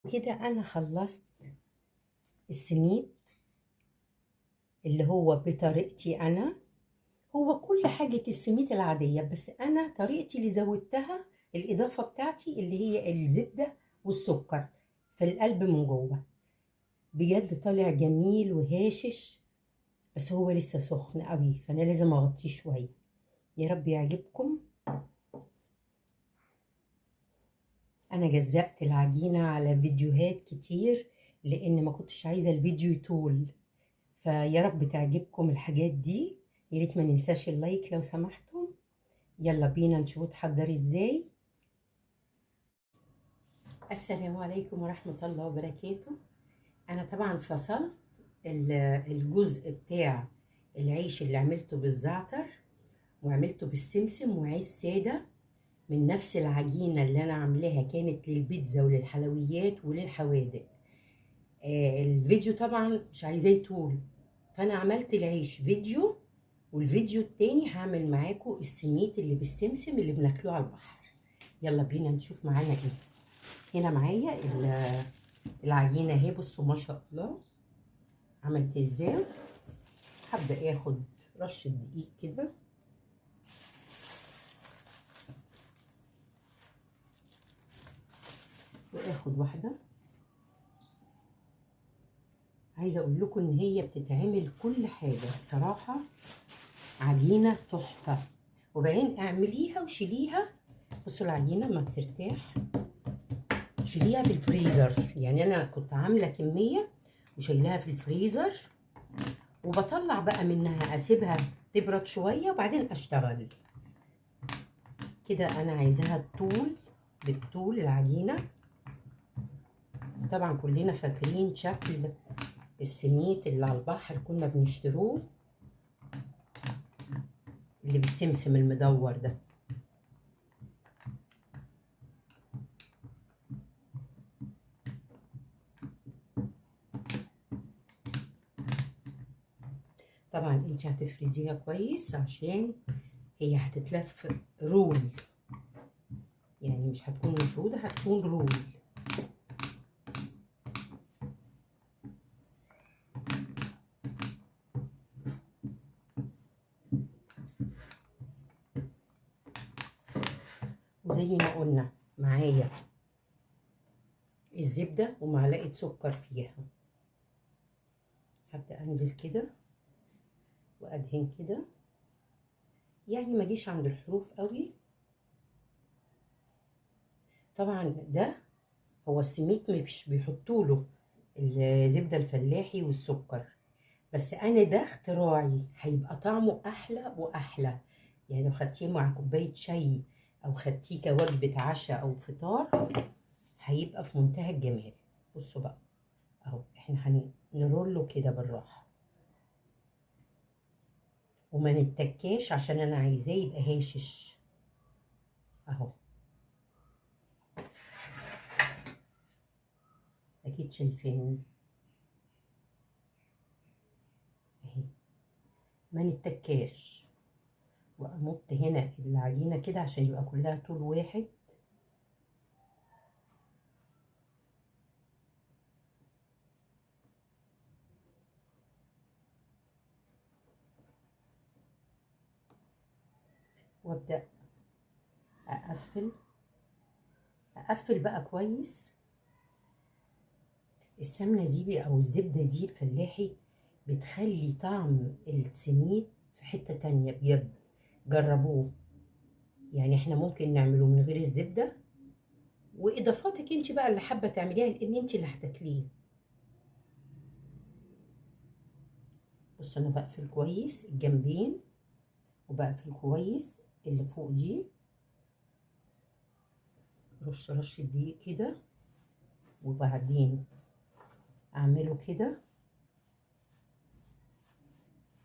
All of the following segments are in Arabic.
كده انا خلصت السميد اللي هو بطريقتي انا. هو كل حاجة السميد العادية، بس انا طريقتي اللي زودتها الاضافة بتاعتي اللي هي الزبدة والسكر في القلب من جوه. بجد طالع جميل وهاشش، بس هو لسه سخن قوي فانا لازم اغطيه شوية. يا رب يعجبكم. انا جزأت العجينة على فيديوهات كتير لان ما كنتش عايزة الفيديو يطول، فيا رب تعجبكم الحاجات دي. يا ريت ما ننساش اللايك لو سمحتم. يلا بينا نشوف تحضري ازاي. السلام عليكم ورحمة الله وبركاته. انا طبعا فصلت الجزء بتاع العيش اللي عملته بالزعتر وعملته بالسمسم وعيش سادة من نفس العجينة اللي انا عاملاها، كانت للبيتزا وللحلويات وللحوادق. الفيديو طبعا مش عايزاه يطول، فانا عملت العيش فيديو، والفيديو التاني هعمل معاكم السميت اللي بالسمسم اللي بناكلوه على البحر. يلا بينا نشوف معانا ايه. هنا معايا العجينه اهي، بصوا ما شاء الله عملت ازاي. هبدا اخد رشه دقيق كده، واخد واحده. عايزه اقول لكم ان هي بتتعمل كل حاجه بصراحه، عجينه تحفه. وبعدين اعمليها وشيليها. بصوا العجينه ما بترتاح، شيليها في الفريزر. يعني انا كنت عامله كميه وشايلاها في الفريزر، وبطلع بقى منها اسيبها تبرد شويه وبعدين اشتغل. كده انا عايزاها بالطول العجينه. طبعا كلنا فاكرين شكل السميت اللي على البحر كنا بنشتروه، اللي بالسمسم المدور ده. طبعا انت هتفرديها كويس عشان هي هتتلف رول، يعني مش هتكون مفروده، هتكون رول. وزي ما قلنا معايا الزبده ومعلقه سكر فيها. هبدا انزل كده وادهن كده، يعني ما اجيش عند الحروف قوي. طبعا ده هو السميت مش بيحطوا له الزبده الفلاحي والسكر، بس انا ده اختراعي، هيبقى طعمه احلى واحلى. يعني لو خدتيه مع كوبايه شاي او خدتيه كوجبه عشاء او فطار هيبقى في منتهى الجمال. بصوا بقى اهو، احنا هنرله كده بالراحه وما نتكاش عشان انا عايزاه يبقى هاشش اهو. اكيد شايفين اهي، ما نتكاش. وامط هنا العجينه كده عشان يبقى كلها طول واحد. وابدا اقفل بقى كويس. السمنه دي او الزبده دي الفلاحي بتخلي طعم السميد في حته تانية بجد. جربوه. يعني احنا ممكن نعمله من غير الزبده، واضافاتك انت بقى اللي حابه تعمليها لان انت اللي هتاكليه. بص انا بقفل كويس الجنبين، وبقفل كويس اللي فوق دي. رش دقيق كده، وبعدين اعمله كده.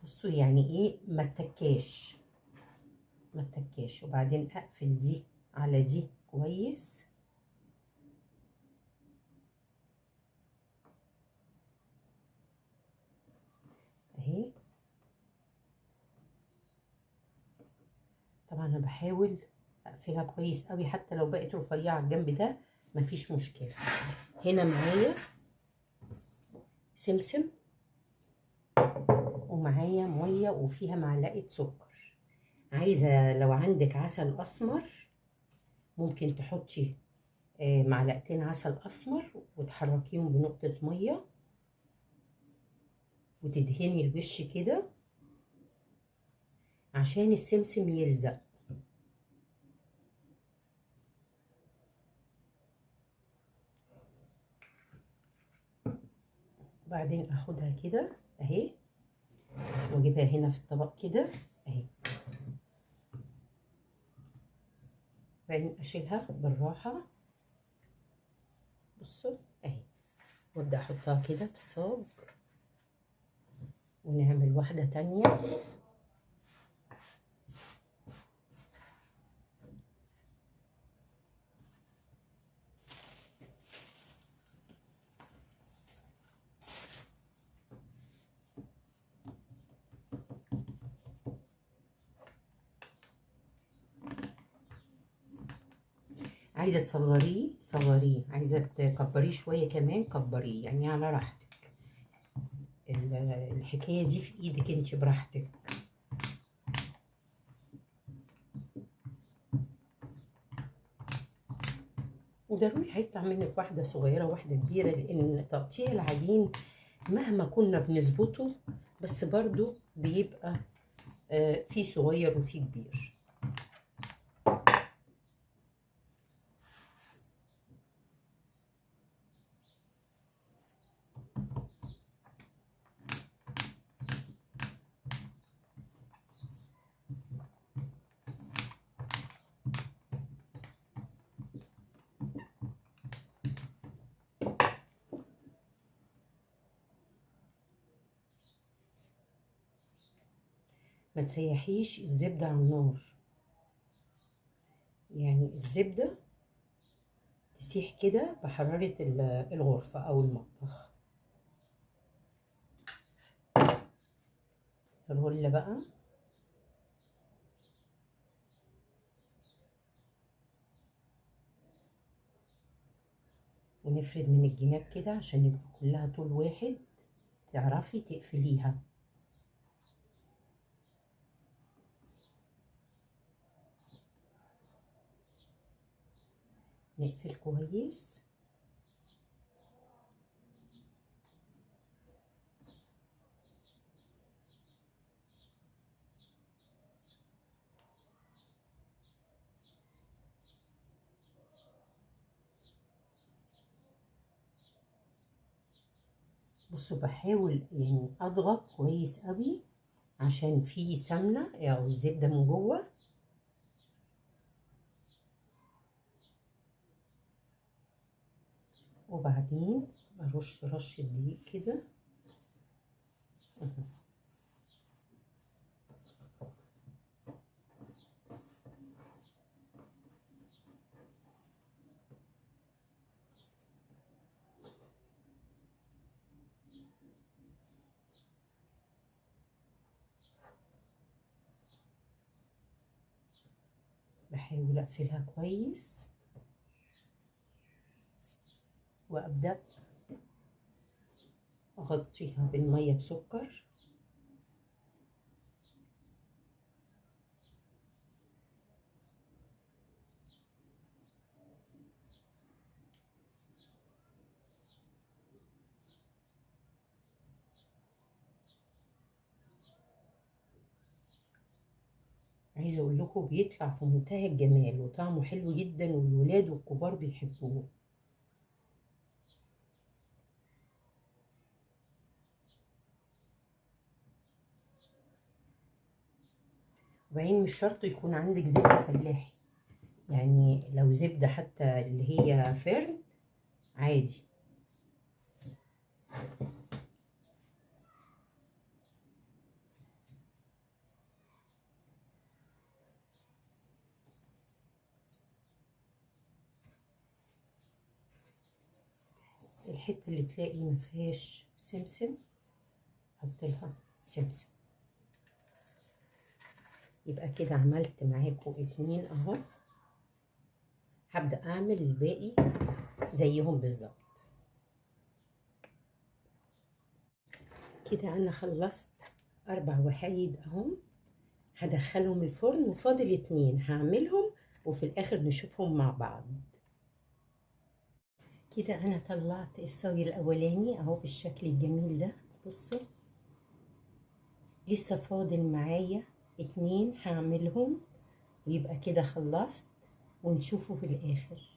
بصوا يعني ايه، ما تكاش. وبعدين اقفل دي على دي كويس اهي. طبعا انا بحاول اقفلها كويس قوي، حتى لو بقت رفيعه الجنب ده مفيش مشكلة. هنا معايا سمسم ومعايا مية وفيها معلقة سكر. عايزة لو عندك عسل أسمر ممكن تحطي معلقتين عسل أسمر وتحركيهم بنقطة مية وتدهني الوش كده عشان السمسم يلزق. بعدين اخدها كده اهي واجيبها هنا في الطبق كده اهي. بعدين اشيلها بالراحة، بصوا اهي، وابدأ احطها كده في الصاج ونعمل واحدة تانية. عايزة تصغريه صغريه، عايزة تكبريه شوية كمان كبريه، يعني على راحتك. الحكاية دي في ايدك انت براحتك. وضروري هيطلع منك واحدة صغيرة واحدة كبيرة، لأن تقطيع العجين مهما كنا بنظبطه بس برضو بيبقى في صغير وفي كبير. ما تسيحيش الزبدة على النار، يعني الزبدة تسيح كده بحرارة الغرفة أو المطبخ. الرولة بقى ونفرد من الجناب كده عشان يبقى كلها طول واحد، تعرفي تقفليها. نقفل كويس. بصوا بحاول يعني اضغط كويس قوي عشان في سمنة او الزبدة من جوه. وبعدين ارش رشة دقيق كده. بحاول اقفلها كويس وابدأ اغطيها بالمية بسكر. عايزه اقول لكم بيطلع في منتهى الجمال وطعمه حلو جدا والولاد والكبار بيحبوه. وبعدين مش شرط يكون عندك زبدة فلاحي، يعني لو زبدة حتى اللي هي فرن عادي. الحتة اللي تلاقي مفيهاش سمسم حط لها سمسم. يبقى كده عملت معاكم 2 اهو. هبدأ اعمل الباقي زيهم بالظبط. كده انا خلصت 4 وحيد اهم، هدخلهم الفرن وفاضل 2 هعملهم وفي الاخر نشوفهم مع بعض. كده انا طلعت الصاج الاولاني اهو بالشكل الجميل ده، بصوا لسه فاضل معايا 2 هعملهم ويبقى كده خلصت ونشوفه في الاخر.